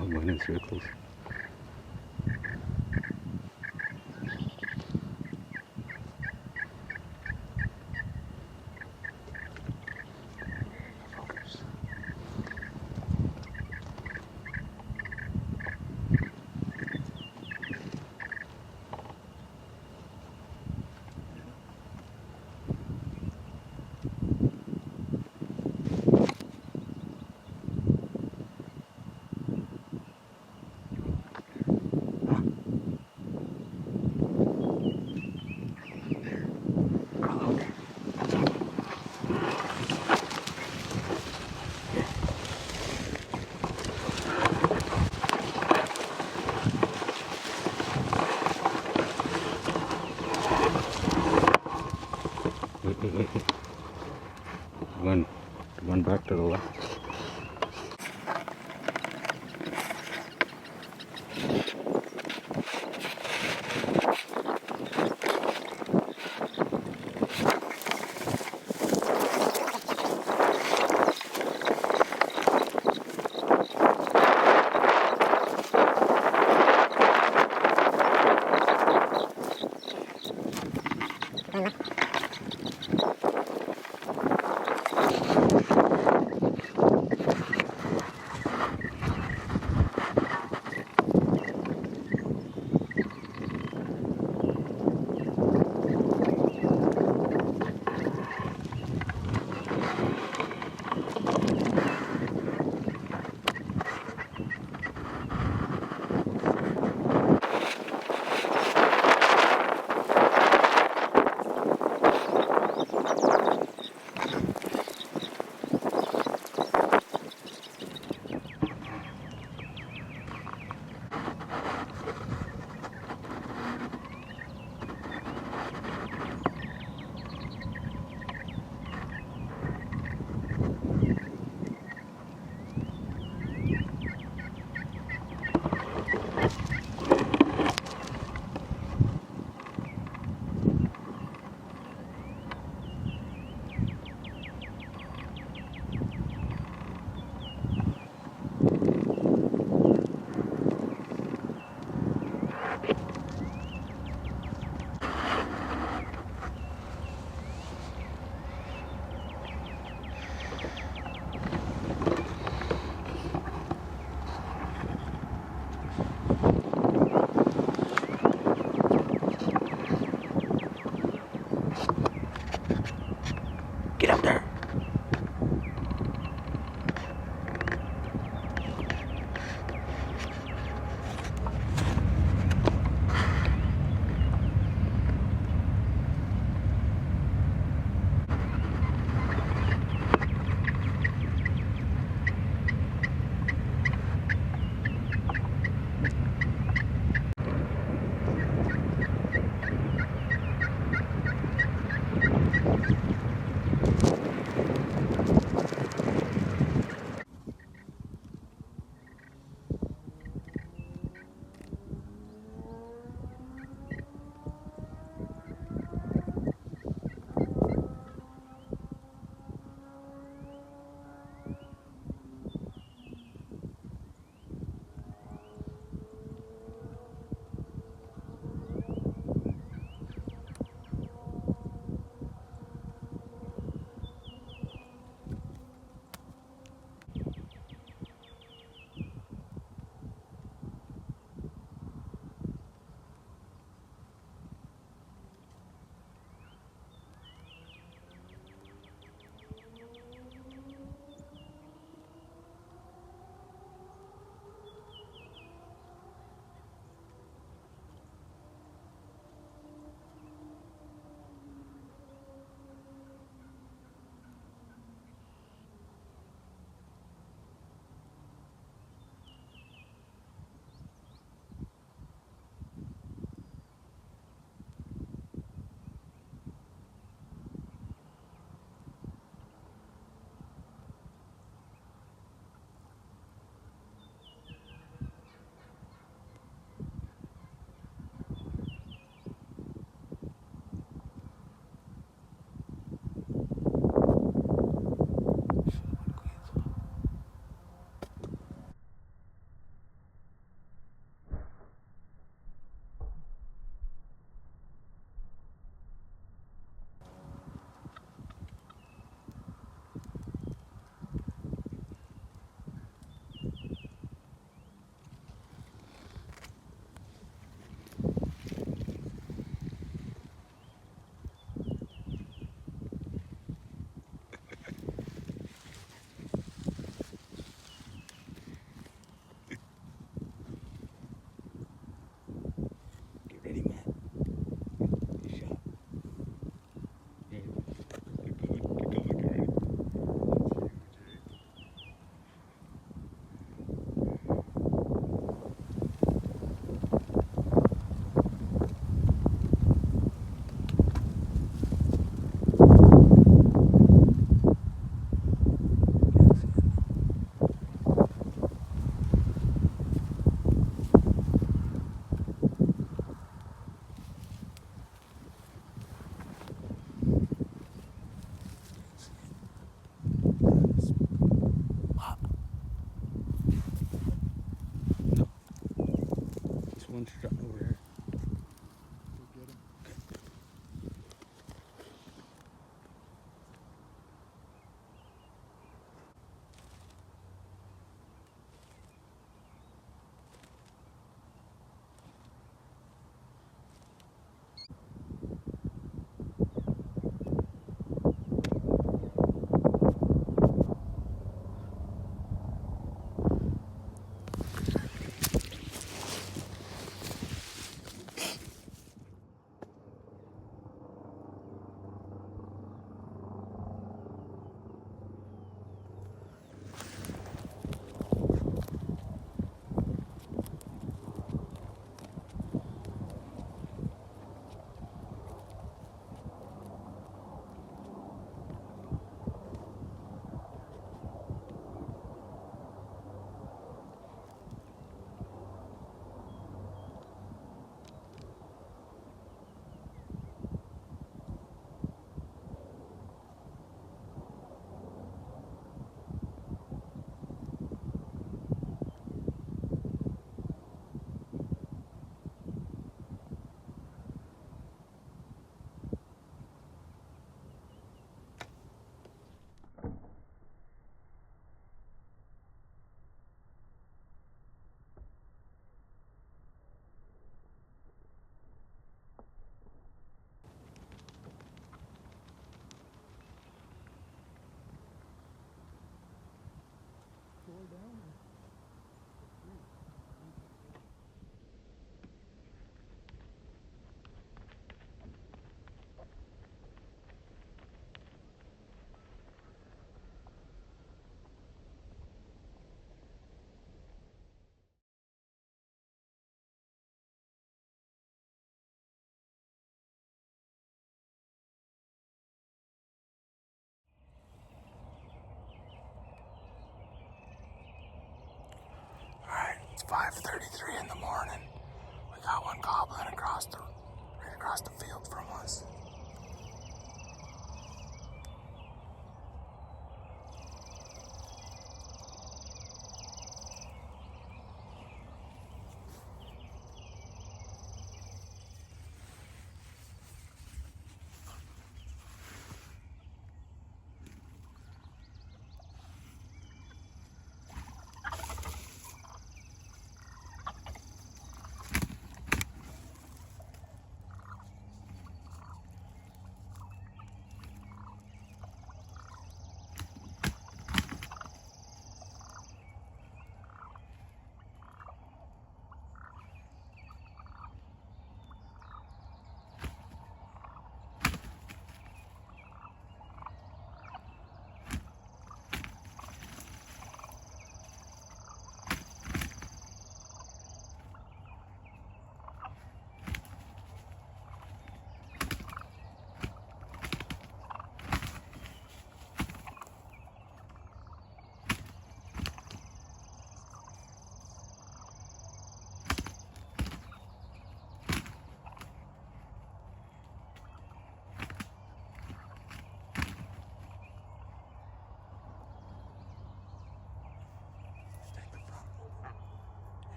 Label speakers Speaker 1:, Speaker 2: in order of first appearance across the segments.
Speaker 1: I'm going in circles. One back to the left. strutting over here.
Speaker 2: Go get him. Four down.
Speaker 3: Alright, it's 5:33 in the morning. We got one goblin right across the field from us.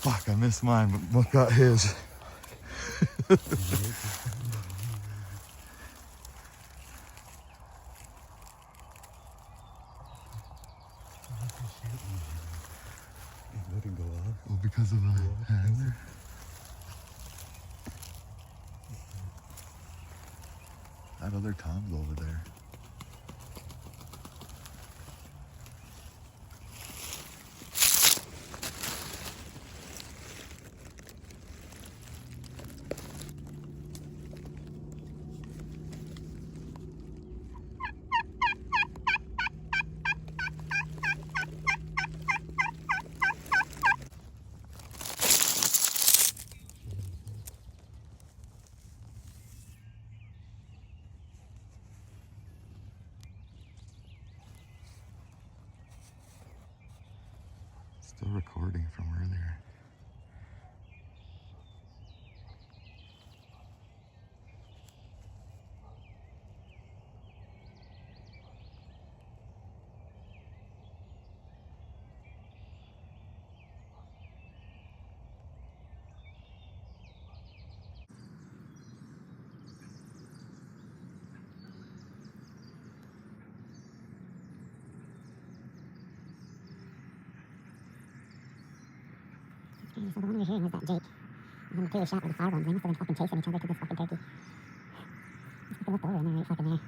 Speaker 2: Fuck, I missed mine, but Muck got his.
Speaker 1: Let him go off.
Speaker 2: Well, because of the hand. had other toms over there. Still recording from earlier.
Speaker 4: So the one we're hearing is that Jake and the two shot with the firearms. They must have been fucking chasing each other to this fucking turkey. Let's fucking look over and they're right fucking there.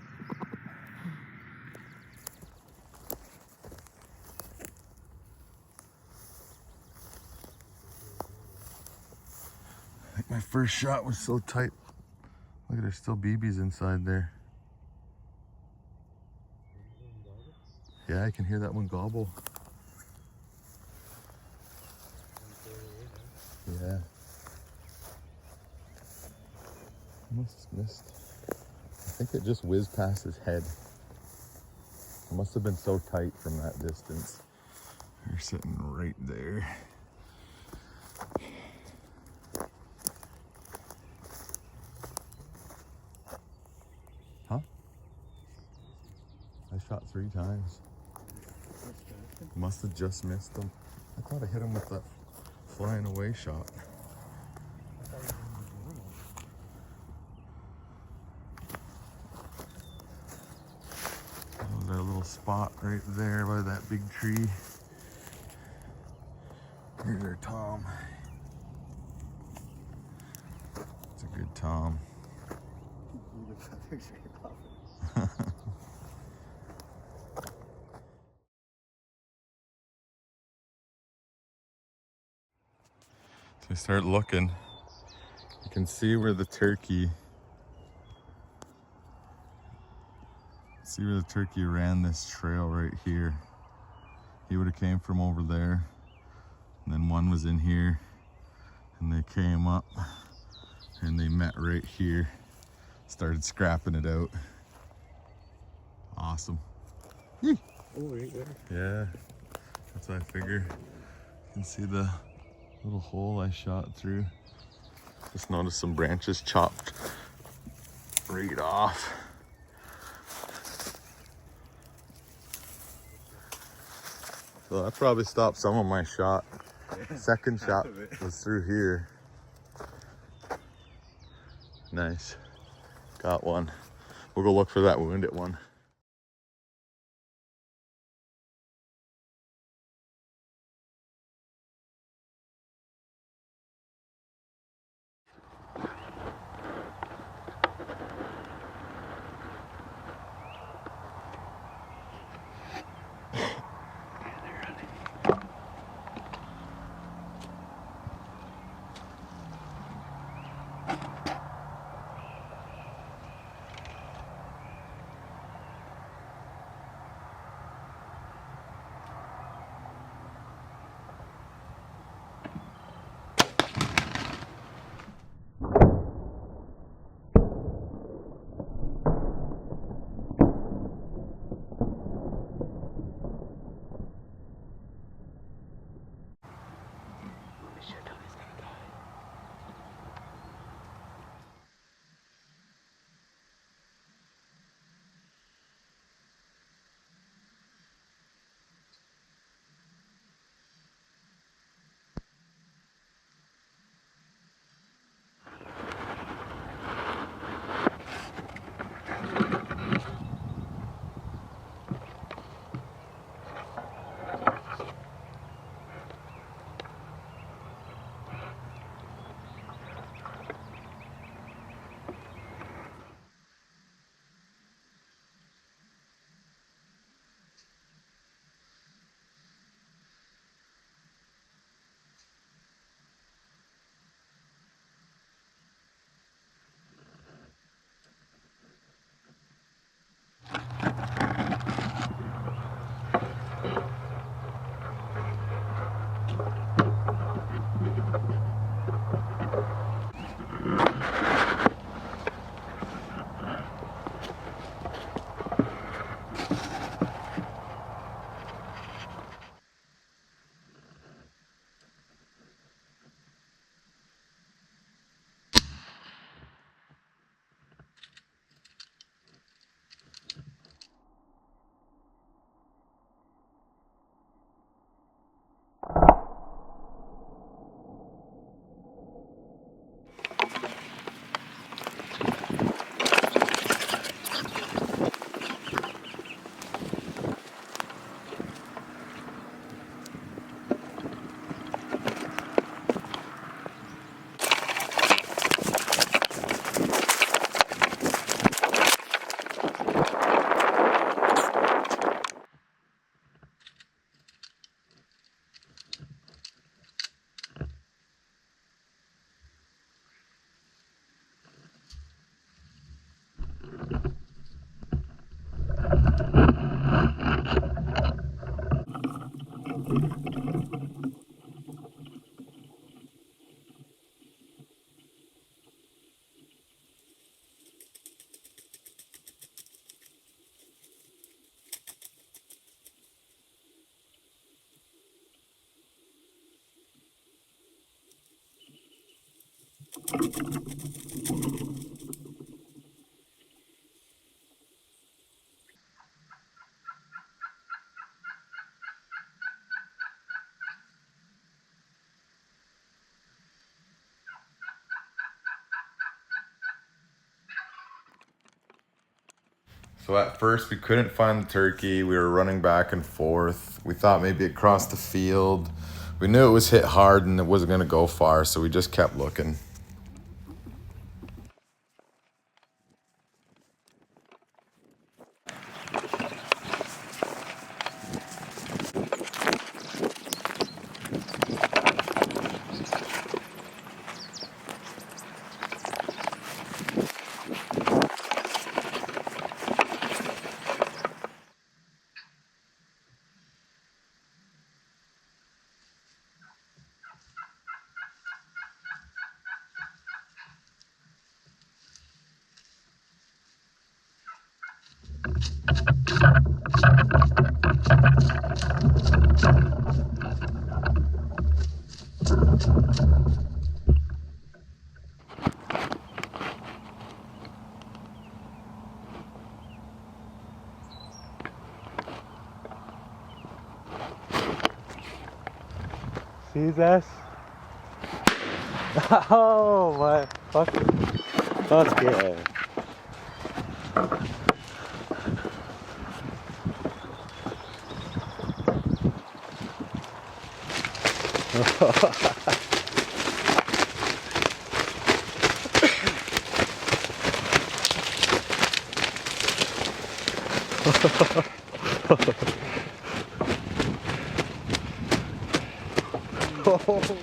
Speaker 2: I think my first shot was so tight. Look, there's still BBs inside there. Yeah, I can hear that one gobble. Yeah. Must have missed. I think it just whizzed past his head. It must have been so tight from that distance. You're sitting right there. Huh? I shot 3 times. Must have just missed him. I thought I hit him with that flying away shot. Oh, that little spot right there by that big tree. Here's our tom. It's a good tom. So I start looking. You can see where the turkey ran this trail right here. He would have came from over there, and then one was in here, and they came up and they met right here, started scrapping it out. Awesome. Yee.
Speaker 1: Oh, right there.
Speaker 2: Yeah, that's what I figure. You can see the little hole I shot through. Just noticed some branches chopped right off. So that probably stopped some of my shot. Second shot was through here. Nice. Got one. We'll go look for that wounded one. So at first we couldn't find the turkey. We were running back and forth. We thought maybe it crossed the field. We knew it was hit hard and it wasn't gonna go far, so we just kept looking.
Speaker 3: See this? Oh my fucking. That's good.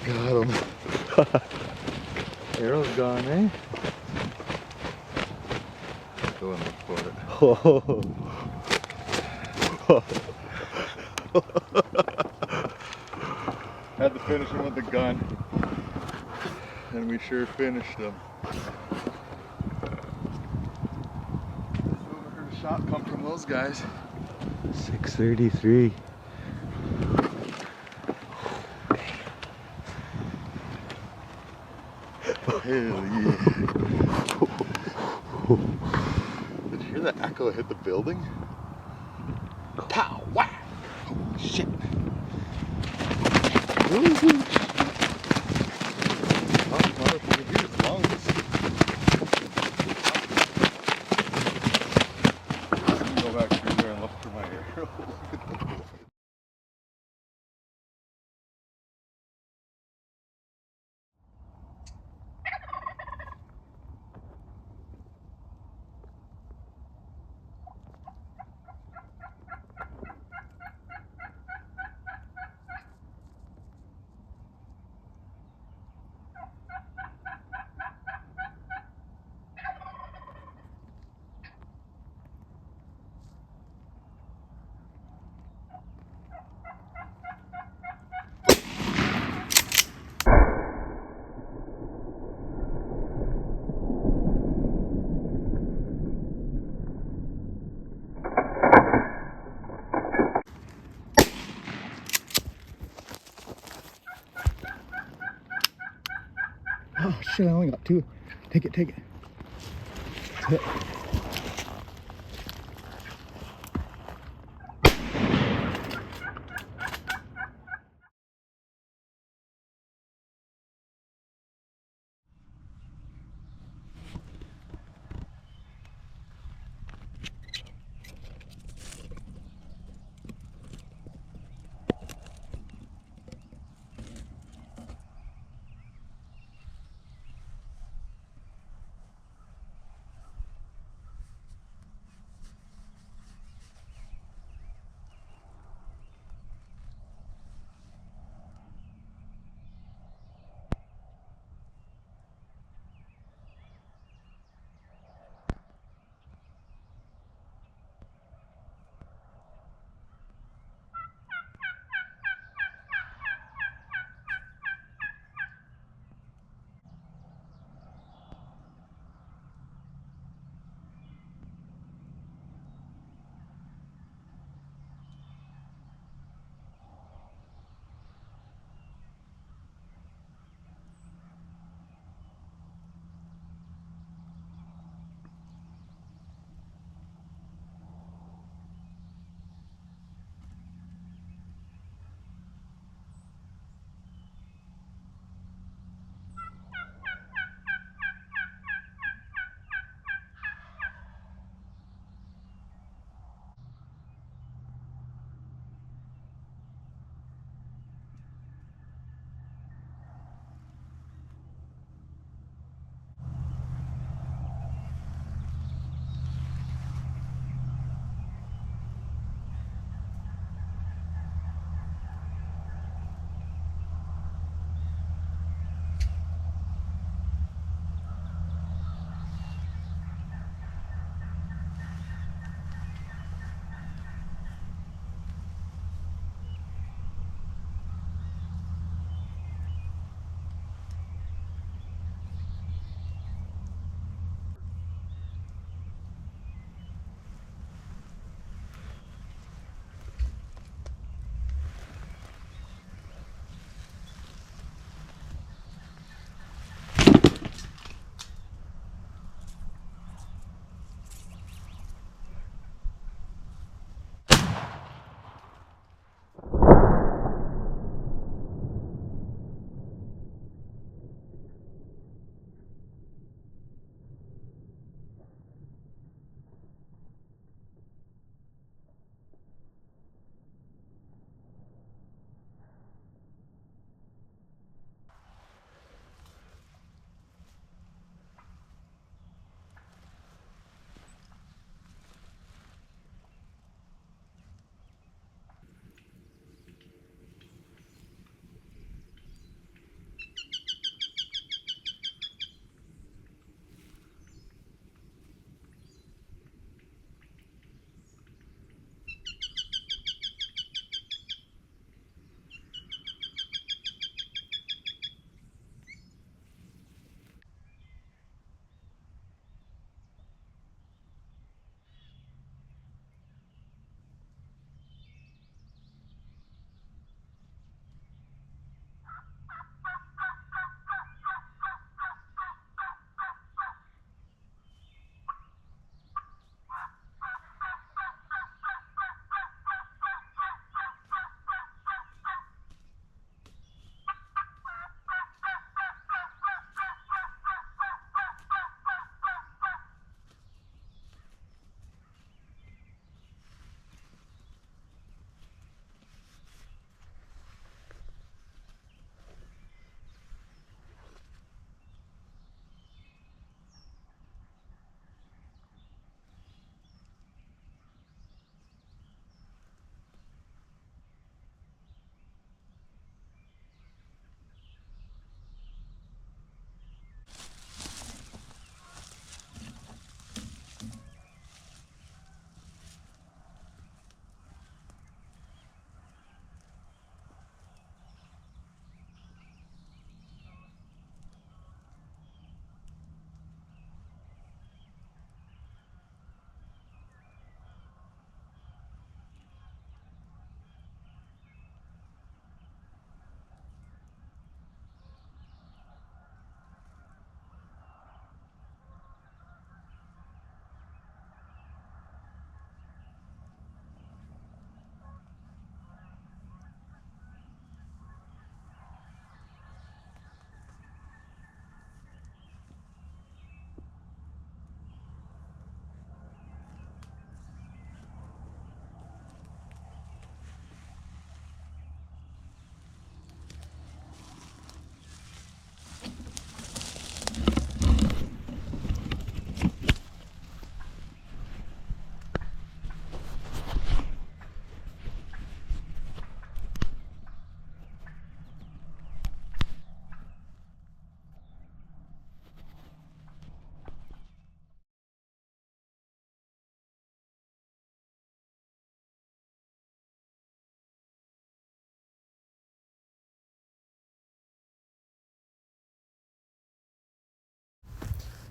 Speaker 2: Got him.
Speaker 3: Arrow's gone, eh?
Speaker 2: Go and look for it. Had to finish him with the gun. And we sure finished him. I heard a shot come from those guys.
Speaker 3: 6:33.
Speaker 2: Hell yeah. Did you hear that echo hit the building? Pow! Whack! Oh, shit. Go back through there and look for my arrow.
Speaker 3: Oh shit, I only got 2. Take it, take it.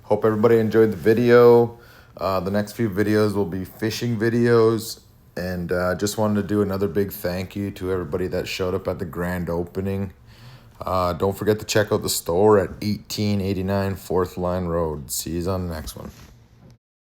Speaker 2: Hope everybody enjoyed the video. The next few videos will be fishing videos. And just wanted to do another big thank you to everybody that showed up at the grand opening. Don't forget to check out the store at 1889 4th Line Road. See you on the next one.